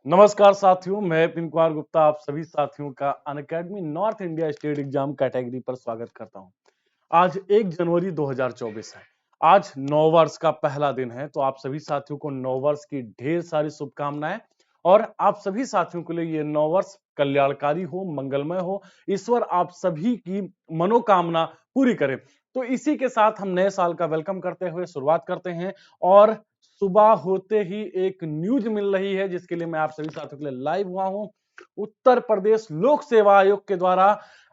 नमस्कार साथियों, मैं पिन कुमार गुप्ता आप सभी साथियों का Unacademy north India state exam category पर स्वागत करता हूं। आज 1 जनवरी 2024 है। आज नव वर्ष का पहला दिन है, तो आप सभी साथियों को नव वर्ष की ढेर सारी शुभकामनाएं और आप सभी साथियों के लिए ये नव वर्ष कल्याणकारी हो, मंगलमय हो। ईश्वर आप सभी की मनोकामना पूरी करे। तो इसी के साथ हम नए साल का वेलकम करते हुए शुरुआत करते हैं और सुबह होते ही एक न्यूज मिल रही है जिसके लिए मैं आप सभी साथियों के लिए लाइव हुआ हूं। उत्तर प्रदेश लोक सेवा आयोग के द्वारा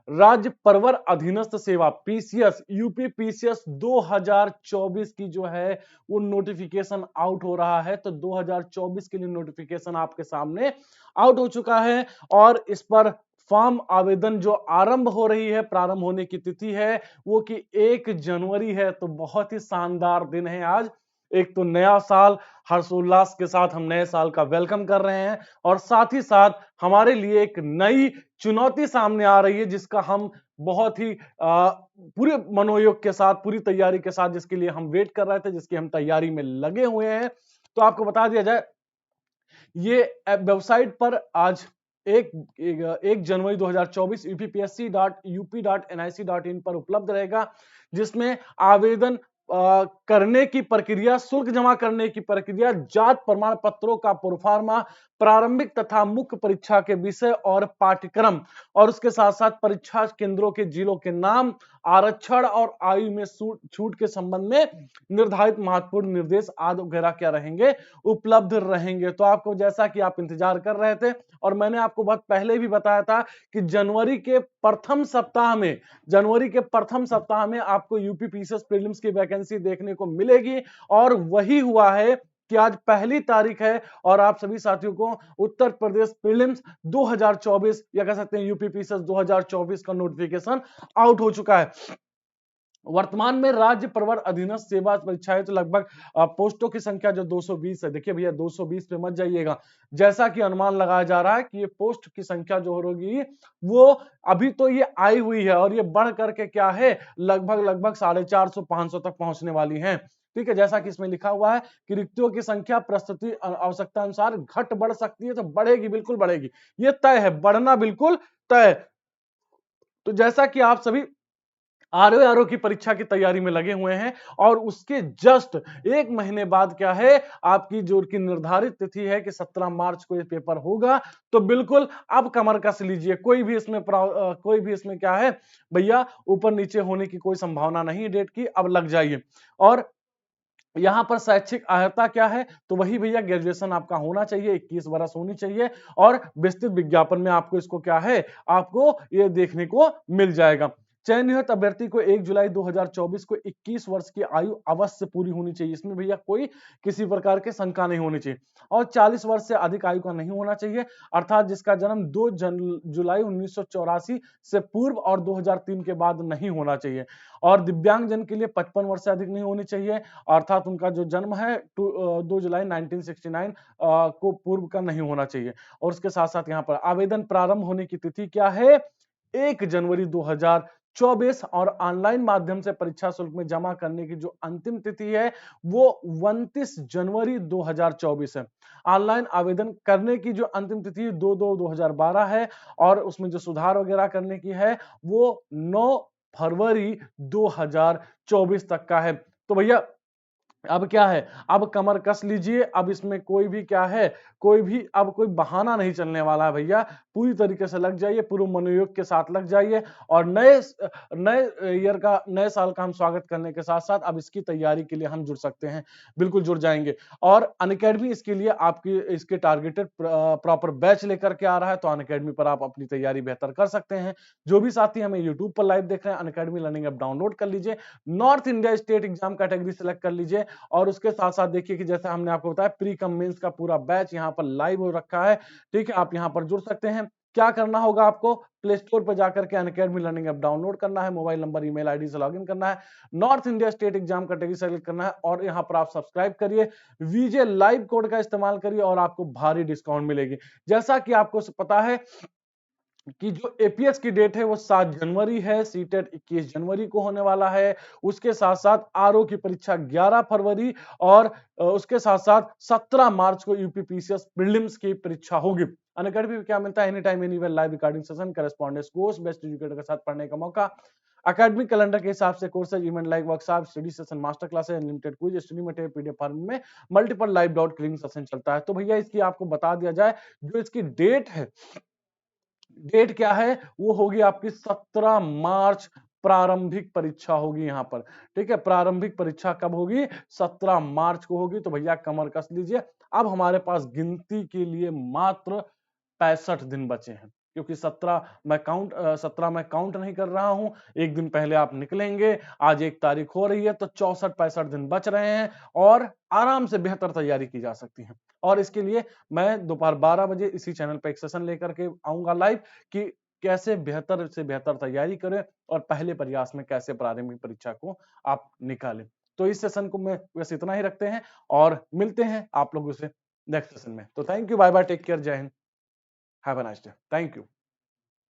राज्य परवर अधीनस्थ सेवा पीसीएस यूपी पीसीएस 2024 की जो है वो नोटिफिकेशन आउट हो रहा है। तो 2024 के लिए नोटिफिकेशन आपके सामने आउट हो चुका है और इस पर फॉर्म आवेदन जो आरंभ हो रही है, प्रारंभ होने की तिथि है वो कि 1 जनवरी है। तो बहुत ही शानदार दिन है आज। एक तो नया साल, हर्षोल्लास के साथ हम नए साल का वेलकम कर रहे हैं और साथ ही साथ हमारे लिए एक नई चुनौती सामने आ रही है जिसका हम बहुत ही पूरे मनोयोग के साथ, पूरी तैयारी के साथ जिसके लिए हम वेट कर रहे थे, जिसकी हम तैयारी में लगे हुए हैं। तो आपको बता दिया जाए, ये वेबसाइट पर आज एक जनवरी 2024 upsc.up.nic.in पर उपलब्ध रहेगा, जिसमें आवेदन करने की प्रक्रिया, शुल्क जमा करने की प्रक्रिया, जात प्रमाण पत्रों का प्रोफार्मा, प्रारंभिक तथा मुख्य परीक्षा के विषय और पाठ्यक्रम और उसके साथ साथ परीक्षा केंद्रों के जिलों के नाम, आरक्षण और आयु में छूट के संबंध में निर्धारित महत्वपूर्ण निर्देश आदि वगैरह क्या रहेंगे, उपलब्ध रहेंगे। तो आपको, जैसा कि आप इंतजार कर रहे थे और मैंने आपको बहुत पहले भी बताया था कि जनवरी के प्रथम सप्ताह में आपको यूपी पीसीएस प्रीलिम्स की वैकेंसी देखने को मिलेगी और वही हुआ है कि आज पहली तारीख है और आप सभी साथियों को उत्तर प्रदेश प्रीलिम्स 2024 या कह सकते हैं यूपी पीसीएस 2024 का नोटिफिकेशन आउट हो चुका है। वर्तमान में राज्य प्रवर अधीनस्थ सेवा परीक्षाएं तो लगभग पोस्टों की संख्या जो 220 है। देखिए भैया, 220 पे मत जाइएगा। जैसा कि अनुमान लगाया जा रहा है कि ये पोस्ट की संख्या जो होगी वो अभी तो ये आई हुई है और ये बढ़ करके क्या है, लगभग 450 500 तक पहुंचने वाली है। ठीक है, जैसा कि इसमें लिखा हुआ है कि रिक्तियों की संख्या प्रस्तुति आवश्यकता अनुसार घट बढ़ सकती है। तो बढ़ेगी, बिल्कुल बढ़ेगी, ये तय है, बढ़ना बिल्कुल तय है। तो जैसा कि आप सभी आरओ की परीक्षा की तैयारी में लगे हुए हैं और उसके जस्ट एक महीने बाद क्या है, आपकी जो की निर्धारित तिथि है कि 17 मार्च को ये पेपर होगा। तो बिल्कुल अब कमर कस लीजिए। कोई भी इसमें क्या है भैया, ऊपर नीचे होने की कोई संभावना नहीं है डेट की। अब लग जाइए। और यहां पर शैक्षिक अर्हता क्या है, तो वही भैया ग्रेजुएशन आपका होना चाहिए, 21 वर्ष होनी चाहिए और विस्तृत विज्ञापन में आपको इसको क्या है, आपको ये देखने को मिल जाएगा। चयनित अभ्यर्थी को 1 जुलाई 2024 को 21 वर्ष की आयु अवश्य पूरी होनी चाहिए। इसमें भैया कोई किसी प्रकार के शंका नहीं होनी चाहिए और 40 वर्ष से अधिक आयु का नहीं होना चाहिए, अर्थात जिसका जन्म 2 जुलाई 1984 से पूर्व और 2003 के बाद नहीं होना चाहिए। और दिव्यांगजन के लिए 55 वर्ष से अधिक नहीं होनी चाहिए, अर्थात उनका जो जन्म है 2 जुलाई 1969 को पूर्व का नहीं होना चाहिए। और उसके साथ साथ यहाँ पर आवेदन प्रारंभ होने की तिथि क्या है, 1 जनवरी 2024 और ऑनलाइन माध्यम से परीक्षा शुल्क में जमा करने की जो अंतिम तिथि है वो 29 जनवरी 2024 है। ऑनलाइन आवेदन करने की जो अंतिम तिथि 2/2/2012 है और उसमें जो सुधार वगैरह करने की है वो 9 फरवरी 2024 तक का है। तो भैया अब क्या है, अब कमर कस लीजिए। अब इसमें कोई भी क्या है, अब कोई बहाना नहीं चलने वाला है भैया। पूरी तरीके से लग जाइए, पूरे मनोयोग के साथ लग जाइए और नए साल का हम स्वागत करने के साथ साथ अब इसकी तैयारी के लिए हम जुड़ सकते हैं, बिल्कुल जुड़ जाएंगे। और अनअकैडमी इसके लिए आपकी इसके टारगेटेड प्रॉपर बैच लेकर के आ रहा है, तो अनअकैडमी पर आप अपनी तैयारी बेहतर कर सकते हैं। जो भी साथी हमें यूट्यूब पर लाइव देख रहे हैं, अनअकैडमी लर्निंग ऐप डाउनलोड कर लीजिए, north India state exam category select कर लीजिए और उसके साथ साथ देखिए कि जैसे हमने आपको बताया प्री कम मेंस का पूरा बैच यहाँ पर लाइव हो रखा है। ठीक है, आप यहाँ पर जुड़ सकते हैं। क्या करना होगा, आपको प्ले स्टोर पर जाकर के अनअकैडमी लर्निंग ऐप डाउनलोड करना है, मोबाइल नंबर ईमेल आईडी से लॉगिन करना है, north India state exam category select करना है और यहाँ पर आप सब्सक्राइब करिए, वीजे लाइव कोड का इस्तेमाल करिए और आपको भारी डिस्काउंट मिलेगी। जैसा कि आपको पता है कि जो एपीएस की डेट है वो 7 जनवरी है, सीटेट 21 जनवरी को होने वाला है। उसके साथ-साथ आरओ की परीक्षा 11 फरवरी और उसके साथ-साथ 17 मार्च को यूपीपीसीएस प्रीलिम्स की परीक्षा होगी। अनअकैडमी में क्या मिलता है? Any time anywhere live recording session, correspondence course, best educator के साथ पढ़ने का मौका। एकेडमिक कैलेंडर के हिसाब से courses, event, live workshop, study session, master classes, unlimited quiz, study material PDF form में multiple live doubt clearing session चलता है। तो भैया इसकी आपको बता दिया जाए, जो इसकी डेट है, डेट क्या है? वो होगी आपकी 17 मार्च। प्रारंभिक परीक्षा होगी यहां पर। ठीक है, प्रारंभिक परीक्षा कब होगी? 17 मार्च को होगी। तो भैया कमर कस लीजिए। अब हमारे पास गिनती के लिए मात्र 65 दिन बचे हैं, क्योंकि 17 मैं काउंट नहीं कर रहा हूं। एक दिन पहले आप निकलेंगे, आज 1 तारीख हो रही है, तो 64-65 दिन बच रहे हैं और आराम से बेहतर तैयारी की जा सकती है। और इसके लिए मैं दोपहर 12 बजे इसी चैनल पे एक सेशन लेकर के आऊंगा लाइव, कि कैसे बेहतर से बेहतर तैयारी करें और पहले प्रयास में कैसे प्रारंभिक परीक्षा को आप निकालें। तो इस सेशन को मैं बस इतना ही रखते हैं और मिलते हैं आप लोगों से नेक्स्ट सेशन में। तो thank you, bye bye, take care, जय हिंद, have a nice day, thank you.